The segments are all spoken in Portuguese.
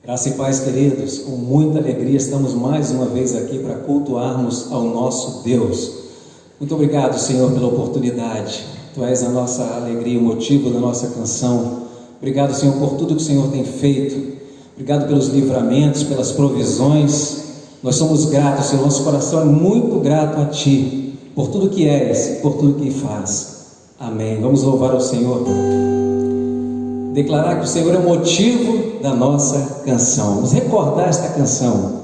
Graça e paz, queridos, com muita alegria estamos mais uma vez aqui para cultuarmos ao nosso Deus. Muito obrigado, Senhor, pela oportunidade. Tu és a nossa alegria, o motivo da nossa canção. Obrigado, Senhor, por tudo que o Senhor tem feito. Obrigado pelos livramentos, pelas provisões. Nós somos gratos, Senhor, nosso coração é muito grato a Ti, por tudo que és, por tudo que faz. Amém. Vamos louvar ao Senhor. Declarar que o Senhor é o motivo da nossa canção. Vamos recordar esta canção.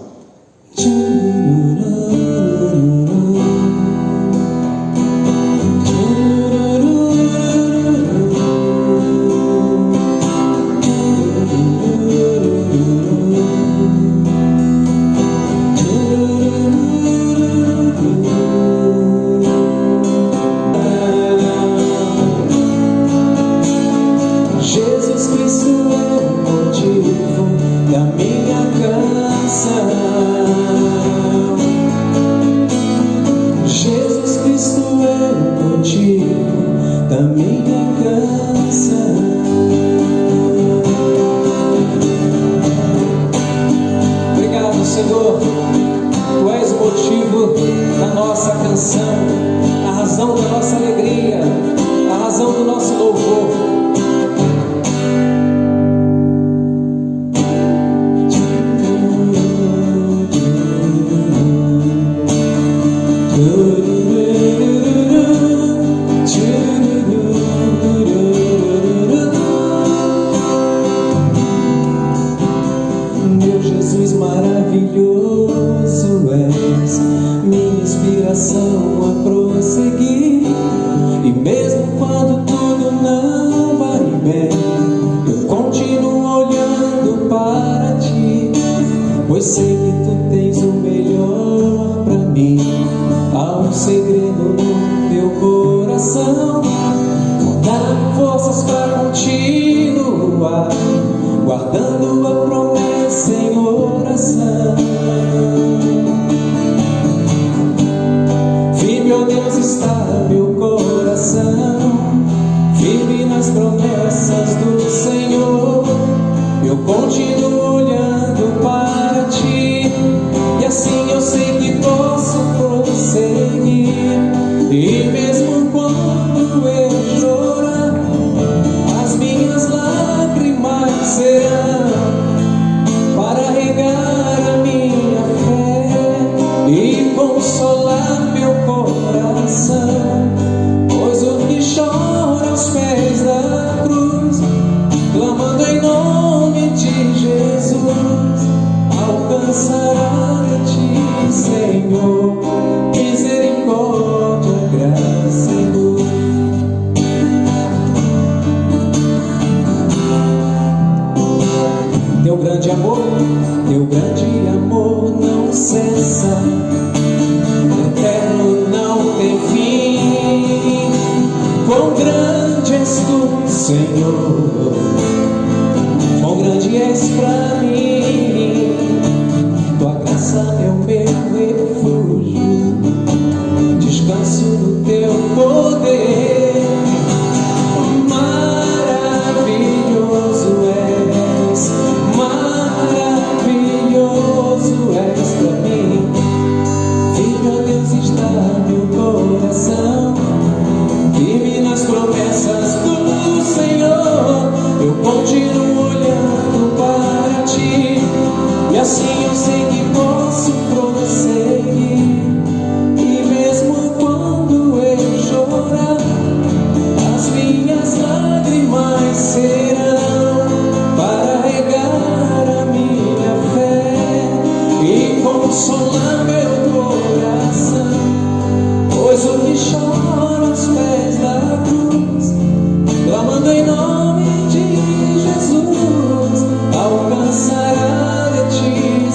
Alcançará de ti,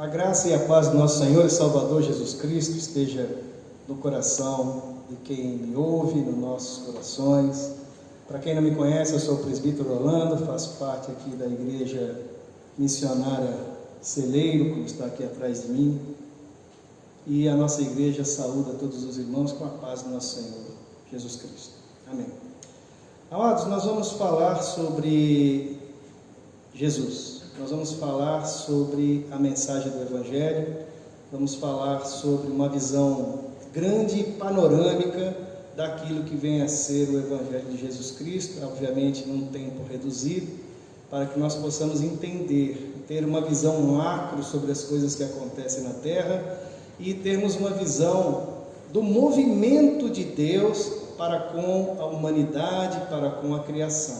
A graça e a paz do nosso Senhor e Salvador Jesus Cristo esteja no coração de quem me ouve, nos nossos corações. Para quem não me conhece, eu sou o presbítero Orlando, faço parte aqui da Igreja Missionária Celeiro, como está aqui atrás de mim. E a nossa igreja saúda todos os irmãos com a paz do nosso Senhor Jesus Cristo. Amém. Amados, nós vamos falar sobre Jesus. Nós vamos falar sobre a mensagem do Evangelho, vamos falar sobre uma visão grande e panorâmica daquilo que vem a ser o Evangelho de Jesus Cristo, obviamente num tempo reduzido, para que nós possamos entender, ter uma visão macro sobre as coisas que acontecem na Terra e termos uma visão do movimento de Deus para com a humanidade, para com a criação.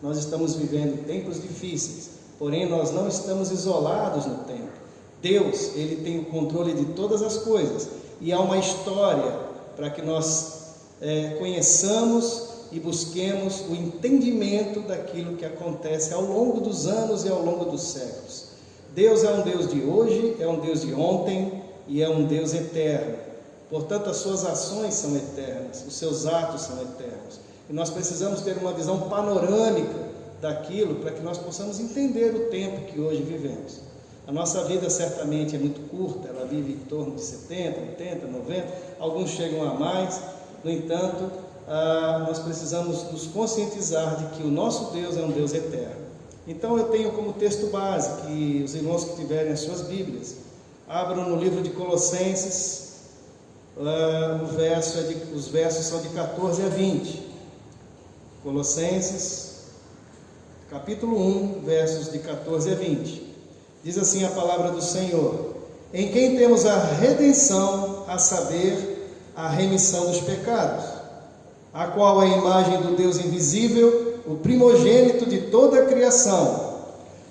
Nós estamos vivendo tempos difíceis, porém nós não estamos isolados no tempo. Deus, Ele tem o controle de todas as coisas e há uma história para que nós conheçamos e busquemos o entendimento daquilo que acontece ao longo dos anos e ao longo dos séculos. Deus é um Deus de hoje, é um Deus de ontem e é um Deus eterno. Portanto, as suas ações são eternas, os seus atos são eternos. E nós precisamos ter uma visão panorâmica daquilo para que nós possamos entender o tempo que hoje vivemos. A nossa vida certamente é muito curta, ela vive em torno de 70, 80, 90, alguns chegam a mais. No entanto, nós precisamos nos conscientizar de que o nosso Deus é um Deus eterno. Então eu tenho como texto base que os irmãos que tiverem as suas Bíblias, abram no livro de Colossenses, os versos são de 14 a 20. Colossenses, capítulo 1, versos de 14 a 20. Diz assim a palavra do Senhor: em quem temos a redenção, a saber, a remissão dos pecados, a qual é a imagem do Deus invisível, o primogênito de toda a criação,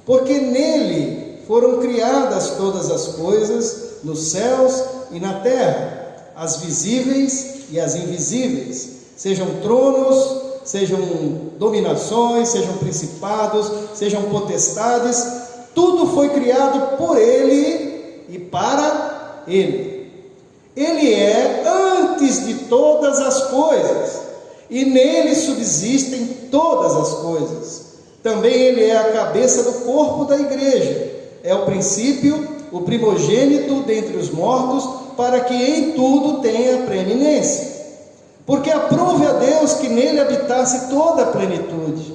porque nele foram criadas todas as coisas, nos céus e na terra, as visíveis e as invisíveis, sejam tronos, sejam dominações, sejam principados, sejam potestades, tudo foi criado por Ele e para Ele. Ele é antes de todas as coisas, e nele subsistem todas as coisas. Também Ele é a cabeça do corpo da igreja, é o princípio, o primogênito dentre os mortos, para que em tudo tenha preeminência. Porque aprouve a Deus que nele habitasse toda a plenitude,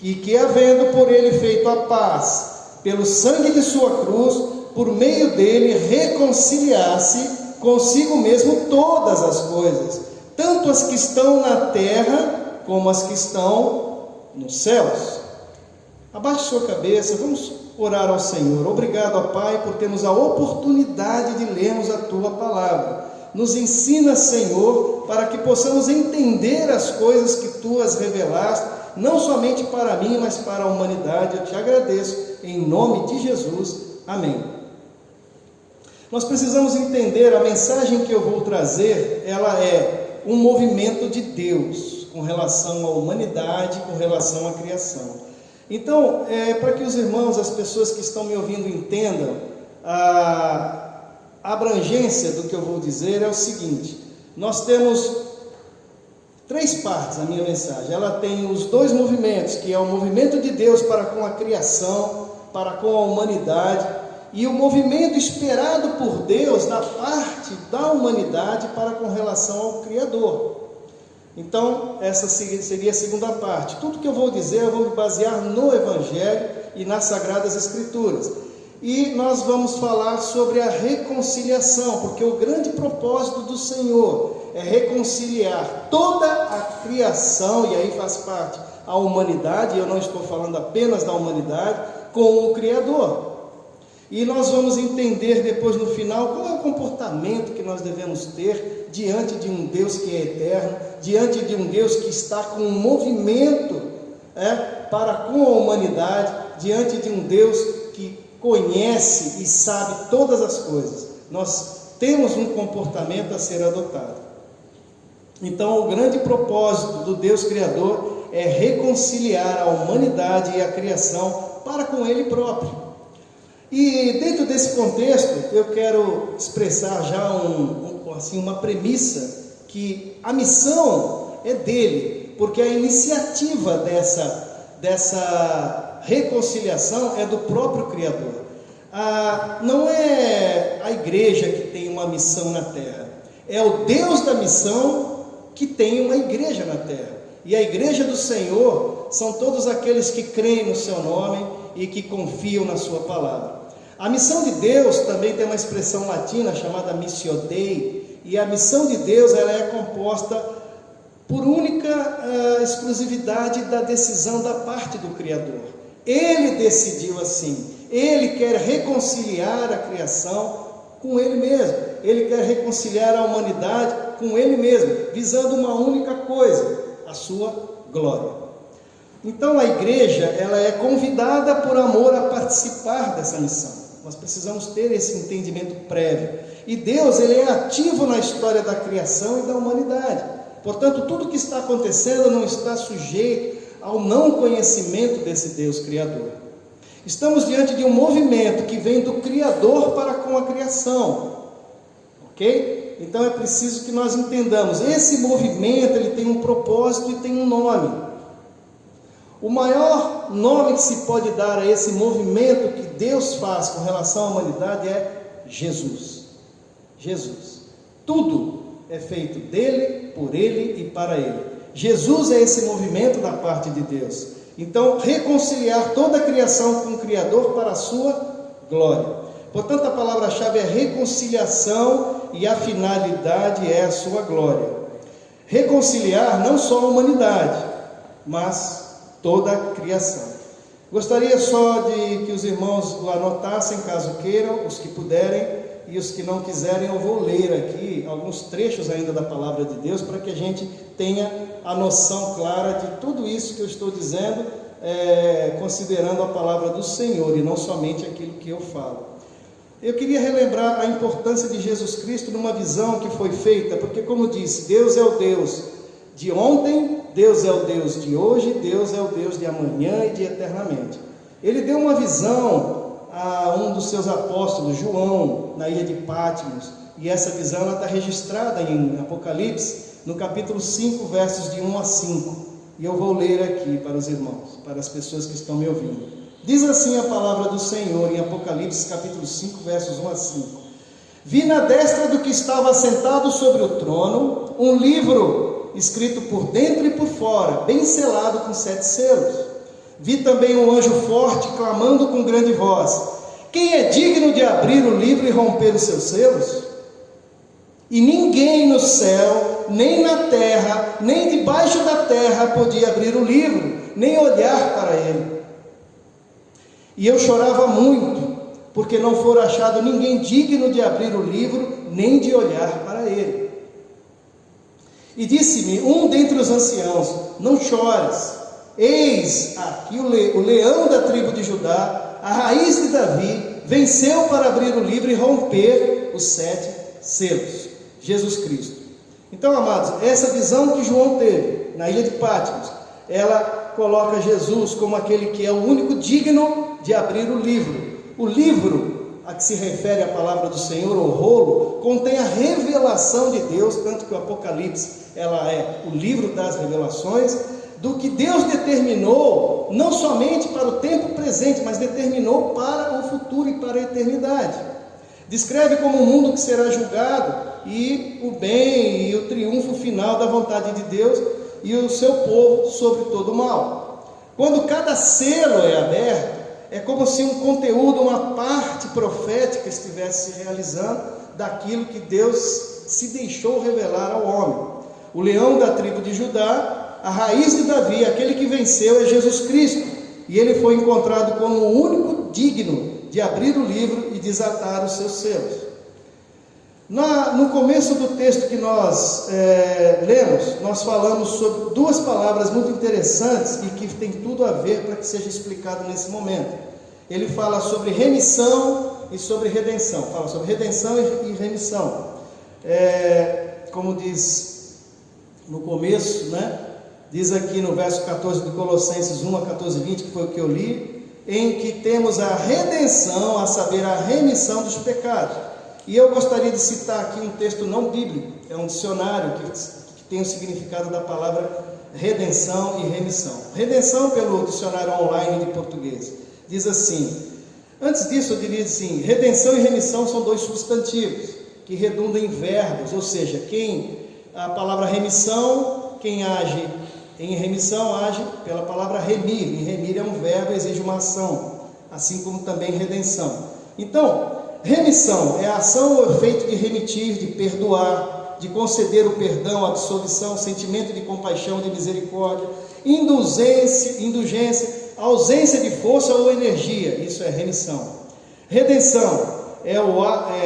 e que havendo por ele feito a paz, pelo sangue de sua cruz, por meio dele reconciliasse consigo mesmo todas as coisas, tanto as que estão na terra, como as que estão nos céus. Abaixe sua cabeça, vamos orar ao Senhor. Obrigado, ó Pai, por termos a oportunidade de lermos a Tua Palavra. Nos ensina, Senhor, para que possamos entender as coisas que Tu as revelaste, não somente para mim, mas para a humanidade. Eu te agradeço, em nome de Jesus. Amém. Nós precisamos entender, a mensagem que eu vou trazer, ela é um movimento de Deus, com relação à humanidade, com relação à criação. Então, para que os irmãos, as pessoas que estão me ouvindo entendam, a abrangência do que eu vou dizer é o seguinte: nós temos 3 partes na minha mensagem. Ela tem os 2 movimentos, que é o movimento de Deus para com a criação, para com a humanidade, e o movimento esperado por Deus da parte da humanidade para com relação ao Criador. Então, essa seria a segunda parte. Tudo que eu vou dizer, eu vou me basear no Evangelho e nas Sagradas Escrituras. E nós vamos falar sobre a reconciliação, porque o grande propósito do Senhor é reconciliar toda a criação, e aí faz parte a humanidade, e eu não estou falando apenas da humanidade, com o Criador. E nós vamos entender depois no final qual é o comportamento que nós devemos ter diante de um Deus que é eterno, diante de um Deus que está com um movimento para com a humanidade, diante de um Deus que conhece e sabe todas as coisas. Nós temos um comportamento a ser adotado. Então, o grande propósito do Deus Criador é reconciliar a humanidade e a criação para com Ele próprio. E dentro desse contexto, eu quero expressar já uma premissa, que a missão é dele, porque a iniciativa dessa reconciliação é do próprio Criador. Não é a igreja que tem uma missão na terra, é o Deus da missão que tem uma igreja na terra. E a igreja do Senhor são todos aqueles que creem no seu nome e que confiam na sua palavra. A missão de Deus também tem uma expressão latina chamada missio Dei, e a missão de Deus ela é composta por única exclusividade da decisão da parte do Criador. Ele decidiu assim, ele quer reconciliar a criação com ele mesmo, ele quer reconciliar a humanidade com ele mesmo, visando uma única coisa, a sua glória. Então a igreja ela é convidada por amor a participar dessa missão. Nós precisamos ter esse entendimento prévio. E Deus ele é ativo na história da criação e da humanidade. Portanto, tudo que está acontecendo não está sujeito ao não conhecimento desse Deus Criador. Estamos diante de um movimento que vem do Criador para com a criação. Ok? Então é preciso que nós entendamos. Esse movimento ele tem um propósito e tem um nome. O maior nome que se pode dar a esse movimento que Deus faz com relação à humanidade é Jesus. Jesus. Tudo é feito dele, por ele e para ele. Jesus é esse movimento da parte de Deus. Então, reconciliar toda a criação com o Criador para a sua glória. Portanto, a palavra-chave é reconciliação e a finalidade é a sua glória. Reconciliar não só a humanidade, mas toda a criação. Gostaria só de que os irmãos o anotassem, caso queiram, os que puderem, e os que não quiserem, eu vou ler aqui alguns trechos ainda da palavra de Deus, para que a gente tenha a noção clara de tudo isso que eu estou dizendo, considerando a palavra do Senhor, e não somente aquilo que eu falo. Eu queria relembrar a importância de Jesus Cristo numa visão que foi feita, porque como disse, Deus é o Deus de ontem, Deus é o Deus de hoje, Deus é o Deus de amanhã e de eternamente. Ele deu uma visão a um dos seus apóstolos, João, na ilha de Patmos, e essa visão ela está registrada em Apocalipse, no capítulo 5, versos de 1 a 5, e eu vou ler aqui para os irmãos, para as pessoas que estão me ouvindo. Diz assim a palavra do Senhor em Apocalipse, capítulo 5, versos 1 a 5. Vi na destra do que estava assentado sobre o trono, um livro escrito por dentro e por fora, bem selado com 7 selos. Vi também um anjo forte clamando com grande voz: quem é digno de abrir o livro e romper os seus selos? E ninguém no céu, nem na terra, nem debaixo da terra podia abrir o livro, nem olhar para ele. E eu chorava muito, porque não fora achado ninguém digno de abrir o livro, nem de olhar para ele. E disse-me um dentre os anciãos: não chores. Eis aqui o leão da tribo de Judá, a raiz de Davi, venceu para abrir o livro e romper os 7 selos. Jesus Cristo. Então, amados, essa visão que João teve na ilha de Patmos, ela coloca Jesus como aquele que é o único digno de abrir o livro. O livro a que se refere a palavra do Senhor, o rolo, contém a revelação de Deus, tanto que o Apocalipse ela é o livro das revelações, do que Deus determinou, não somente para o tempo presente, mas determinou para o futuro e para a eternidade. Descreve como um mundo que será julgado, e o bem e o triunfo final da vontade de Deus e o seu povo sobre todo o mal. Quando cada selo é aberto, é como se um conteúdo, uma parte profética estivesse se realizando daquilo que Deus se deixou revelar ao homem. O leão da tribo de Judá, a raiz de Davi, aquele que venceu, é Jesus Cristo, e ele foi encontrado como o único digno de abrir o livro e desatar os seus selos. No começo do texto que nós lemos, nós falamos sobre 2 palavras muito interessantes e que tem tudo a ver para que seja explicado nesse momento. Ele fala sobre remissão e sobre redenção. Fala sobre redenção e remissão. Como diz no começo, né? Diz aqui no verso 14 de Colossenses 1 a 14, 20, que foi o que eu li: em que temos a redenção, a saber, a remissão dos pecados. E eu gostaria de citar aqui um texto não bíblico, é um dicionário que tem o significado da palavra redenção e remissão. Redenção, pelo dicionário online de português, diz assim, antes disso eu diria assim, redenção e remissão são dois substantivos, que redundam em verbos, ou seja, a palavra remissão, quem age em remissão age pela palavra remir, e remir é um verbo, exige uma ação, assim como também redenção. Então, remissão é a ação ou efeito de remitir, de perdoar, de conceder o perdão, a absolvição, sentimento de compaixão, de misericórdia, indulgência, ausência de força ou energia, isso é remissão. Redenção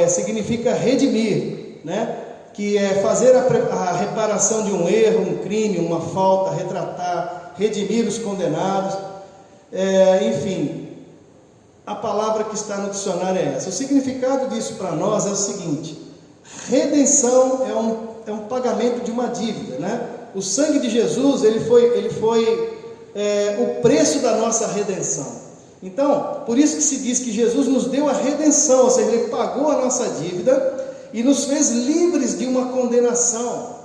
significa redimir, né? Que é fazer a reparação de um erro, um crime, uma falta, retratar, redimir os condenados, enfim, a palavra que está no dicionário é essa. O significado disso para nós é o seguinte: redenção é um pagamento de uma dívida, né? O sangue de Jesus, ele foi o preço da nossa redenção. Então, por isso que se diz que Jesus nos deu a redenção, ou seja, Ele pagou a nossa dívida e nos fez livres de uma condenação.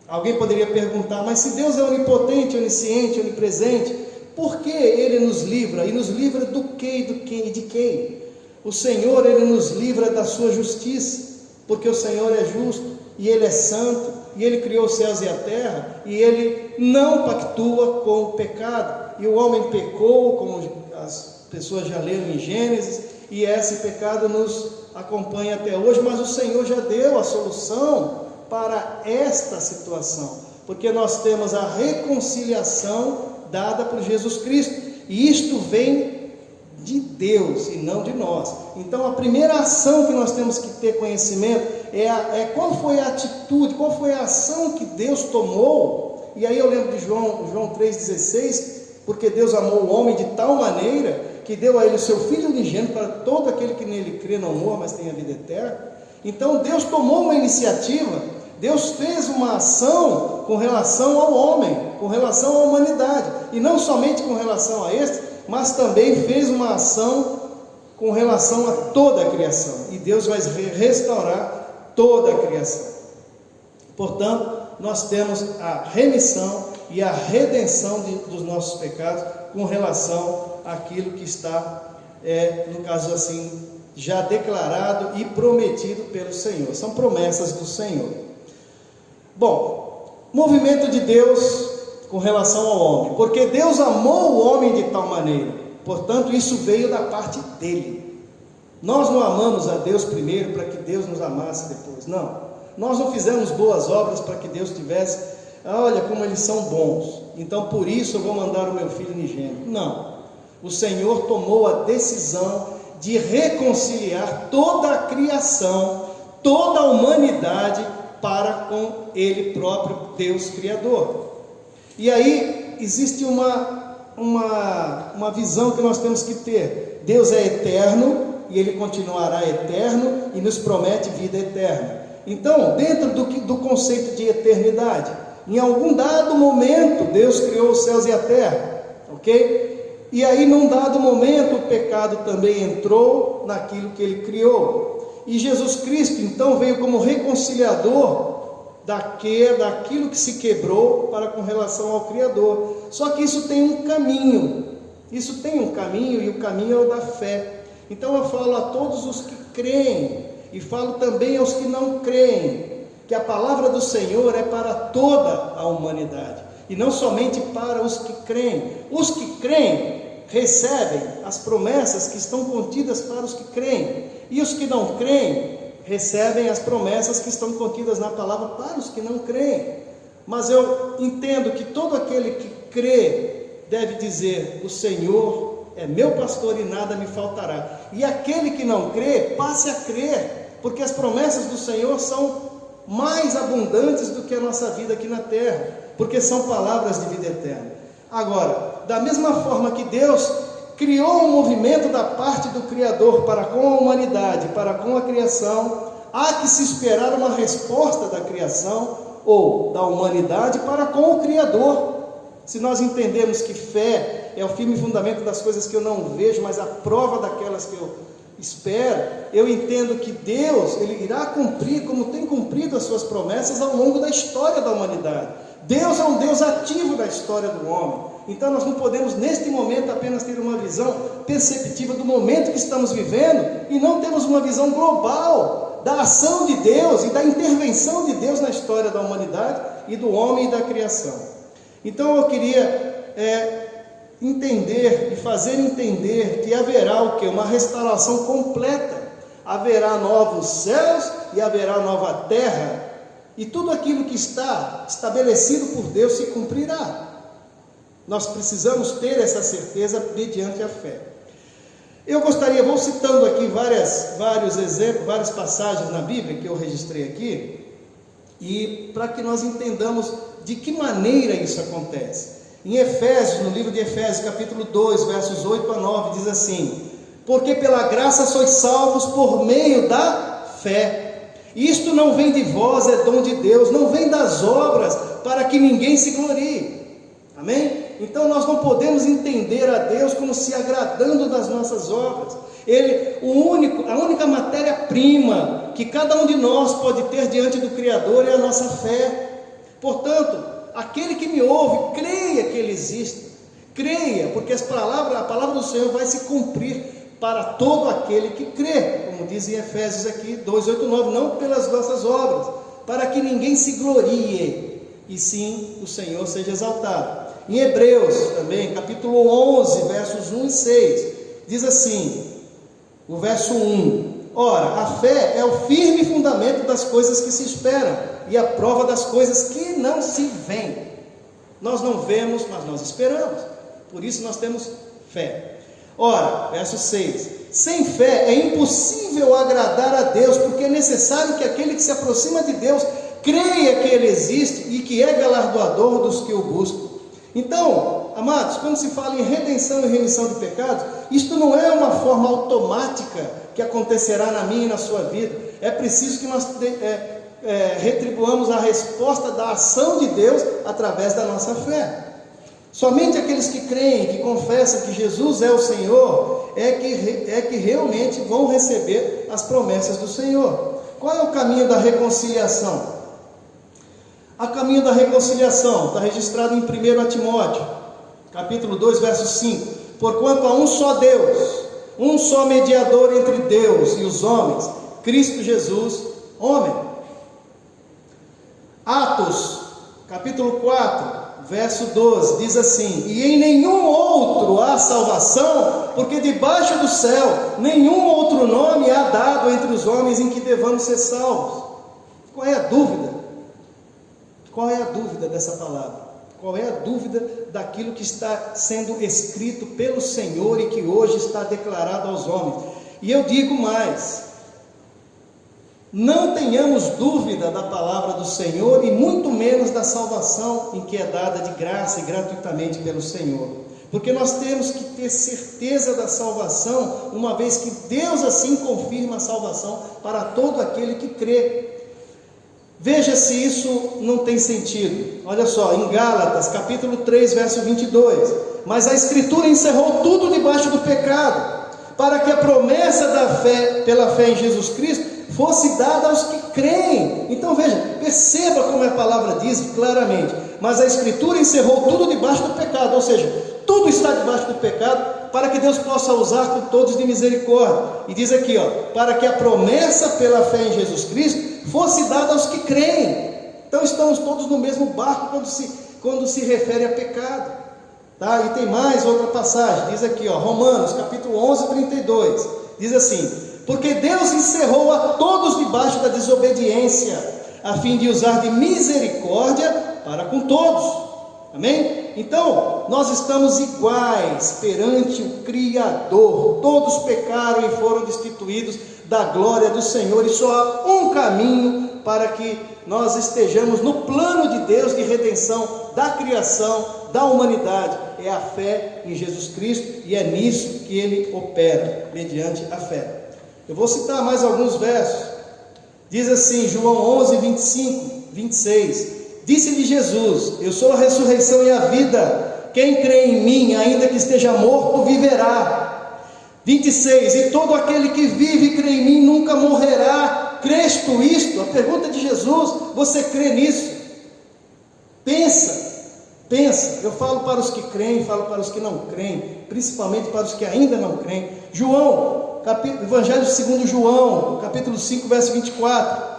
Alguém poderia perguntar, mas se Deus é onipotente, onisciente, onipresente, por que Ele nos livra? E nos livra do quê e de quem? O Senhor, Ele nos livra da sua justiça, porque o Senhor é justo, e Ele é santo, e Ele criou os céus e a terra, e Ele não pactua com o pecado. E o homem pecou, como as pessoas já leram em Gênesis, e esse pecado nos acompanha até hoje, mas o Senhor já deu a solução para esta situação, porque nós temos a reconciliação dada por Jesus Cristo, e isto vem de Deus e não de nós. Então a primeira ação que nós temos que ter conhecimento é qual foi a atitude, qual foi a ação que Deus tomou. E aí eu lembro de João 3,16, porque Deus amou o homem de tal maneira que deu a ele o seu Filho unigênito para todo aquele que nele crê não morra, mas tenha vida eterna. Então Deus tomou uma iniciativa, Deus fez uma ação com relação ao homem, com relação à humanidade, e não somente com relação a este, mas também fez uma ação com relação a toda a criação, e Deus vai restaurar toda a criação. Portanto, nós temos a remissão e a redenção dos nossos pecados com relação àquilo que está, no caso assim, já declarado e prometido pelo Senhor. São promessas do Senhor. Bom, movimento de Deus com relação ao homem, porque Deus amou o homem de tal maneira, portanto isso veio da parte dele. Nós não amamos a Deus primeiro para que Deus nos amasse depois, não. Nós não fizemos boas obras para que Deus tivesse, olha como eles são bons, então por isso eu vou mandar o meu Filho unigênito. Não, o Senhor tomou a decisão de reconciliar toda a criação, toda a humanidade para com Ele próprio, Deus Criador. E aí existe uma visão que nós temos que ter. Deus é eterno e Ele continuará eterno e nos promete vida eterna. Então, dentro do conceito de eternidade, em algum dado momento Deus criou os céus e a terra, ok? E aí num dado momento o pecado também entrou naquilo que Ele criou, e Jesus Cristo então veio como reconciliador daquilo que se quebrou para com relação ao Criador. Só que isso tem um caminho, e o caminho é o da fé. Então eu falo a todos os que creem, e falo também aos que não creem, que a palavra do Senhor é para toda a humanidade, e não somente para os que creem. Os que creem recebem as promessas que estão contidas para os que creem, e os que não creem recebem as promessas que estão contidas na palavra para os que não creem. Mas eu entendo que todo aquele que crê deve dizer: o Senhor é meu pastor e nada me faltará. E aquele que não crê, passe a crer, porque as promessas do Senhor são mais abundantes do que a nossa vida aqui na terra, porque são palavras de vida eterna. Agora, da mesma forma que Deus criou um movimento da parte do Criador para com a humanidade, para com a criação, há que se esperar uma resposta da criação ou da humanidade para com o Criador. Se nós entendemos que fé é o firme fundamento das coisas que eu não vejo, mas a prova daquelas que eu espero. Eu entendo que Deus, Ele irá cumprir, como tem cumprido as suas promessas ao longo da história da humanidade. Deus é um Deus ativo da história do homem. Então nós não podemos neste momento apenas ter uma visão perceptiva do momento que estamos vivendo, e não temos uma visão global da ação de Deus e da intervenção de Deus na história da humanidade e do homem e da criação. Então eu queria entender e fazer entender que haverá o quê? Uma restauração completa. Haverá novos céus e haverá nova terra, e tudo aquilo que está estabelecido por Deus se cumprirá. Nós precisamos ter essa certeza mediante a fé. Eu gostaria, vou citando aqui vários exemplos, várias passagens na Bíblia que eu registrei aqui, e para que nós entendamos de que maneira isso acontece. Em Efésios, no livro de Efésios, capítulo 2, versos 8 a 9, diz assim: porque pela graça sois salvos por meio da fé. Isto não vem de vós, é dom de Deus, não vem das obras, para que ninguém se glorie. Amém? Então nós não podemos entender a Deus como se agradando das nossas obras. A única matéria-prima que cada um de nós pode ter diante do Criador é a nossa fé. Portanto, aquele que me ouve, creia que Ele existe. Creia, porque a palavra do Senhor vai se cumprir para todo aquele que crê, como diz em Efésios aqui 2, 8, 9, não pelas nossas obras, para que ninguém se glorie, e sim o Senhor seja exaltado. Em Hebreus também, capítulo 11, versos 1 e 6, diz assim, o verso 1, ora, a fé é o firme fundamento das coisas que se esperam, e a prova das coisas que não se veem. Nós não vemos, mas nós esperamos, por isso nós temos fé. Ora, verso 6, sem fé é impossível agradar a Deus, porque é necessário que aquele que se aproxima de Deus creia que Ele existe e que é galardoador dos que o buscam. Então, amados, quando se fala em redenção e remissão de pecados, isto não é uma forma automática que acontecerá na minha e na sua vida. É preciso que nós retribuamos a resposta da ação de Deus através da nossa fé. Somente aqueles que creem, que confessam que Jesus é o Senhor, é que realmente vão receber as promessas do Senhor. Qual é o caminho da reconciliação? O caminho da reconciliação está registrado em 1 Timóteo, capítulo 2, verso 5. Porquanto há um só Deus, um só mediador entre Deus e os homens, Cristo Jesus, homem. Atos, capítulo 4, verso 12, diz assim: e em nenhum outro há salvação, porque debaixo do céu nenhum outro nome há dado entre os homens em que devamos ser salvos. Qual é a dúvida? Qual é a dúvida dessa palavra? Qual é a dúvida daquilo que está sendo escrito pelo Senhor e que hoje está declarado aos homens? E eu digo mais: não tenhamos dúvida da palavra do Senhor e muito menos da salvação em que é dada de graça e gratuitamente pelo Senhor, porque nós temos que ter certeza da salvação, uma vez que Deus assim confirma a salvação para todo aquele que crê. Veja se isso não tem sentido. Olha só, em Gálatas capítulo 3, verso 22, mas a Escritura encerrou tudo debaixo do pecado, para que a promessa da fé, pela fé em Jesus Cristo, fosse dada aos que creem. Então veja, perceba como a palavra diz claramente, mas a Escritura encerrou tudo debaixo do pecado, ou seja, tudo está debaixo do pecado, para que Deus possa usar com todos de misericórdia. E diz aqui, para que a promessa pela fé em Jesus Cristo fosse dada aos que creem. Então estamos todos no mesmo barco quando se refere a pecado, tá? E tem mais outra passagem, diz aqui, Romanos capítulo 11, 32, diz assim: porque Deus encerrou a todos debaixo da desobediência, a fim de usar de misericórdia para com todos. Amém? Então, nós estamos iguais perante o Criador. Todos pecaram e foram destituídos da glória do Senhor, e só há um caminho para que nós estejamos no plano de Deus de redenção da criação, da humanidade, é a fé em Jesus Cristo, e é nisso que Ele opera, mediante a fé. Eu vou citar mais alguns versos. Diz assim, João 11, 25, 26, disse-lhe Jesus: eu sou a ressurreição e a vida, quem crê em mim, ainda que esteja morto, viverá. 26, e todo aquele que vive e crê em mim nunca morrerá. Crês tu isto? A pergunta de Jesus, você crê nisso? Pensa. Eu falo para os que creem, falo para os que não creem, principalmente para os que ainda não creem. Evangelho segundo João, capítulo 5, verso 24.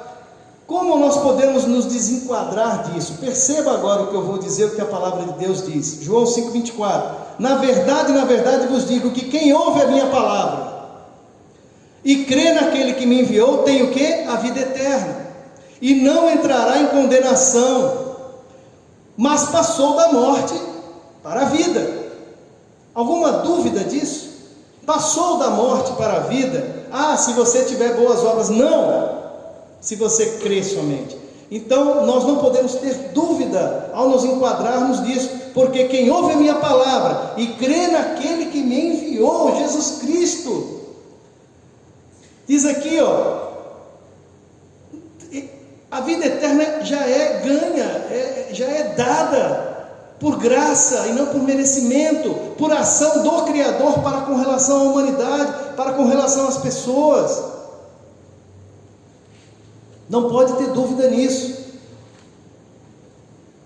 Como nós podemos nos desenquadrar disso? Perceba agora o que eu vou dizer, o que a palavra de Deus diz. João 5, 24. Na verdade vos digo que quem ouve a minha palavra e crê naquele que me enviou, tem o quê? A vida eterna, e não entrará em condenação, mas passou da morte para a vida. Alguma dúvida disso? Passou da morte para a vida. Se você tiver boas obras. Não, se você crê somente. Então nós não podemos ter dúvida ao nos enquadrarmos nisso, porque quem ouve a minha palavra e crê naquele que me enviou, Jesus Cristo, diz aqui, a vida eterna já é ganha, já é dada por graça e não por merecimento, por ação do Criador para com relação à humanidade, para com relação às pessoas. Não pode ter dúvida nisso.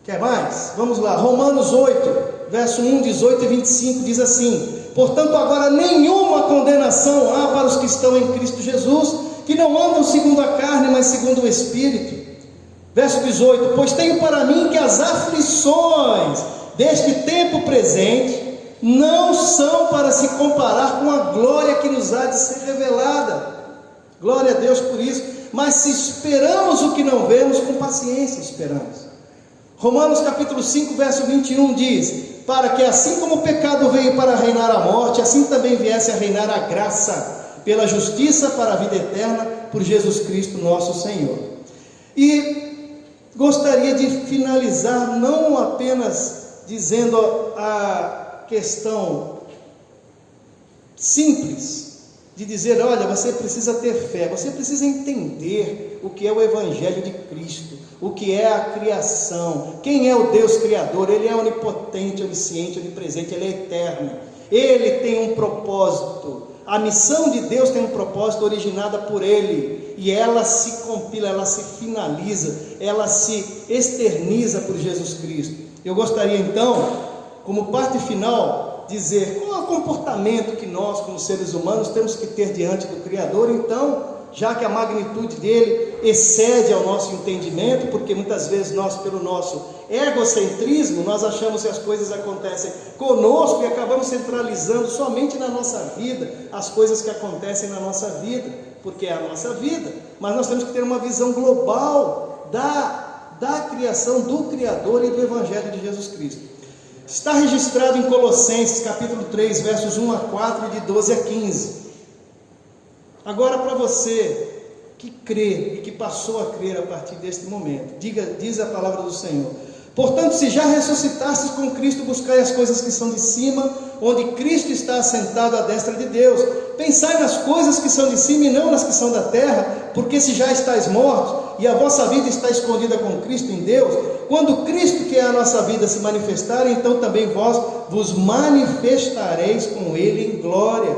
Quer mais? Vamos lá, Romanos 8, verso 1, 18 e 25 diz assim: portanto agora nenhuma condenação há para os que estão em Cristo Jesus, que não andam segundo a carne, mas segundo o Espírito. Verso 18: pois tenho para mim que as aflições deste tempo presente não são para se comparar com a glória que nos há de ser revelada. Glória a Deus por isso. Mas se esperamos o que não vemos, com paciência esperamos. Romanos capítulo 5, verso 21 diz: para que assim como o pecado veio para reinar a morte, assim também viesse a reinar a graça pela justiça para a vida eterna, por Jesus Cristo nosso Senhor. E gostaria de finalizar não apenas dizendo a questão simples de dizer, olha, você precisa ter fé, você precisa entender o que é o Evangelho de Cristo, o que é a criação, quem é o Deus Criador. Ele é onipotente, onisciente, onipresente, Ele é eterno, Ele tem um propósito. A missão de Deus tem um propósito originada por Ele, e ela se compila, ela se finaliza, ela se externiza por Jesus Cristo. Eu gostaria então, como parte final, dizer qual é o comportamento que nós, como seres humanos, temos que ter diante do Criador. Então, já que a magnitude dele excede ao nosso entendimento, porque muitas vezes nós, pelo nosso egocentrismo, nós achamos que as coisas acontecem conosco e acabamos centralizando somente na nossa vida as coisas que acontecem na nossa vida, porque é a nossa vida. Mas nós temos que ter uma visão global da criação, do Criador e do Evangelho de Jesus Cristo. Está registrado em Colossenses capítulo 3, versos 1 a 4 e de 12 a 15. Agora, para você que crê e que passou a crer a partir deste momento, diz a palavra do Senhor: portanto, se já ressuscitastes com Cristo, buscai as coisas que são de cima, onde Cristo está assentado à destra de Deus. Pensai nas coisas que são de cima e não nas que são da terra, porque se já estáis mortos e a vossa vida está escondida com Cristo em Deus, quando Cristo, que é a nossa vida, se manifestar, então também vós vos manifestareis com Ele em glória.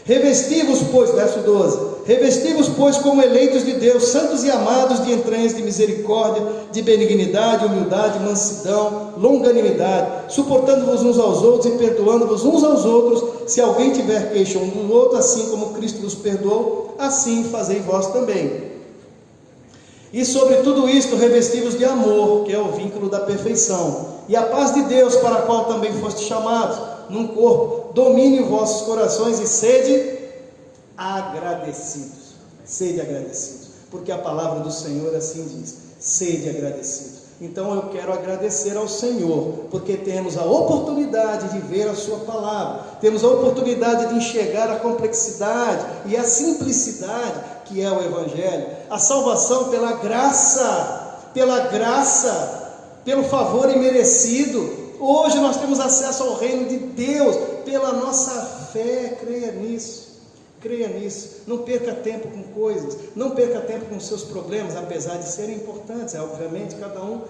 Revesti-vos, pois, verso 12, revesti-vos, pois, como eleitos de Deus, santos e amados, de entranhas de misericórdia, de benignidade, humildade, mansidão, longanimidade, suportando-vos uns aos outros e perdoando-vos uns aos outros, se alguém tiver queixa um do outro, assim como Cristo vos perdoou, assim fazei vós também. E sobre tudo isto, revesti-vos de amor, que é o vínculo da perfeição, e a paz de Deus, para a qual também foste chamados, num corpo, domine vossos corações e sede agradecidos. Sede agradecidos, porque a palavra do Senhor assim diz: sede agradecidos. Então eu quero agradecer ao Senhor, porque temos a oportunidade de ver a sua palavra, temos a oportunidade de enxergar a complexidade e a simplicidade que é o Evangelho, a salvação pela graça, pelo favor imerecido. Hoje nós temos acesso ao reino de Deus pela nossa fé, creia nisso. Creia nisso. Não perca tempo com coisas, não perca tempo com seus problemas, apesar de serem importantes. Obviamente, cada um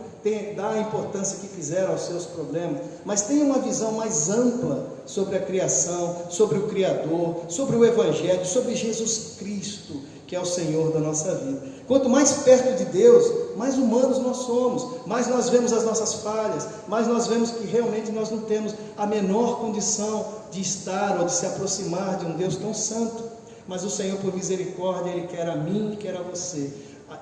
dá a importância que quiser aos seus problemas, mas tenha uma visão mais ampla sobre a criação, sobre o Criador, sobre o Evangelho, sobre Jesus Cristo, que é o Senhor da nossa vida. Quanto mais perto de Deus, mais humanos nós somos, mais nós vemos as nossas falhas, mais nós vemos que realmente nós não temos a menor condição de estar ou de se aproximar de um Deus tão santo. Mas o Senhor, por misericórdia, Ele quer a mim e quer a você.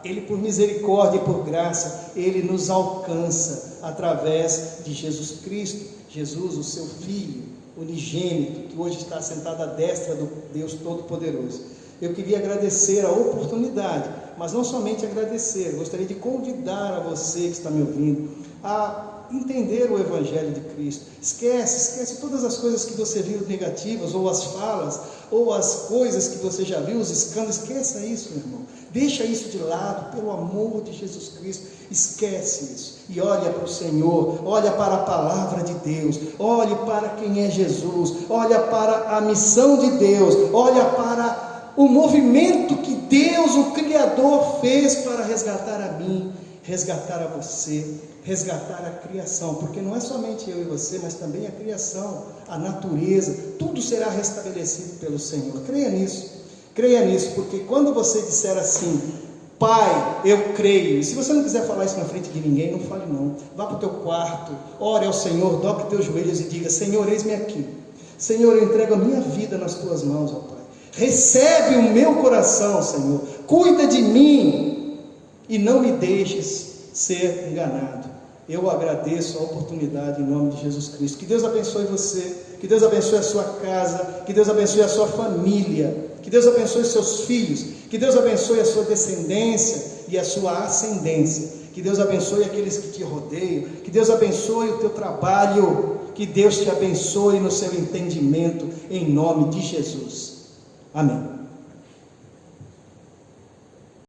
Ele, por misericórdia e por graça, Ele nos alcança através de Jesus Cristo, Jesus, o seu Filho unigênito, que hoje está sentado à destra do Deus Todo-Poderoso. Eu queria agradecer a oportunidade, mas não somente agradecer, eu gostaria de convidar a você que está me ouvindo a entender o Evangelho de Cristo. Esquece todas as coisas que você viu negativas, ou as falas, ou as coisas que você já viu, os escândalos. Esqueça isso, meu irmão. Deixa isso de lado, pelo amor de Jesus Cristo. Esquece isso e olha para o Senhor, olha para a palavra de Deus, olhe para quem é Jesus, olha para a missão de Deus, olha para o movimento que Deus, o Criador, fez para resgatar a mim, resgatar a você, resgatar a criação, porque não é somente eu e você, mas também a criação, a natureza, tudo será restabelecido pelo Senhor. Creia nisso, porque quando você disser assim: Pai, eu creio. Se você não quiser falar isso na frente de ninguém, não fale não. Vá para o teu quarto, ore ao Senhor, dobre teus joelhos e diga: Senhor, eis-me aqui. Senhor, eu entrego a minha vida nas tuas mãos, ó Pai. Recebe o meu coração, Senhor. Cuida de mim e não me deixes ser enganado. Eu agradeço a oportunidade em nome de Jesus Cristo. Que Deus abençoe você, que Deus abençoe a sua casa, que Deus abençoe a sua família, que Deus abençoe os seus filhos, que Deus abençoe a sua descendência e a sua ascendência, que Deus abençoe aqueles que te rodeiam, que Deus abençoe o teu trabalho, que Deus te abençoe no seu entendimento, em nome de Jesus. Amém.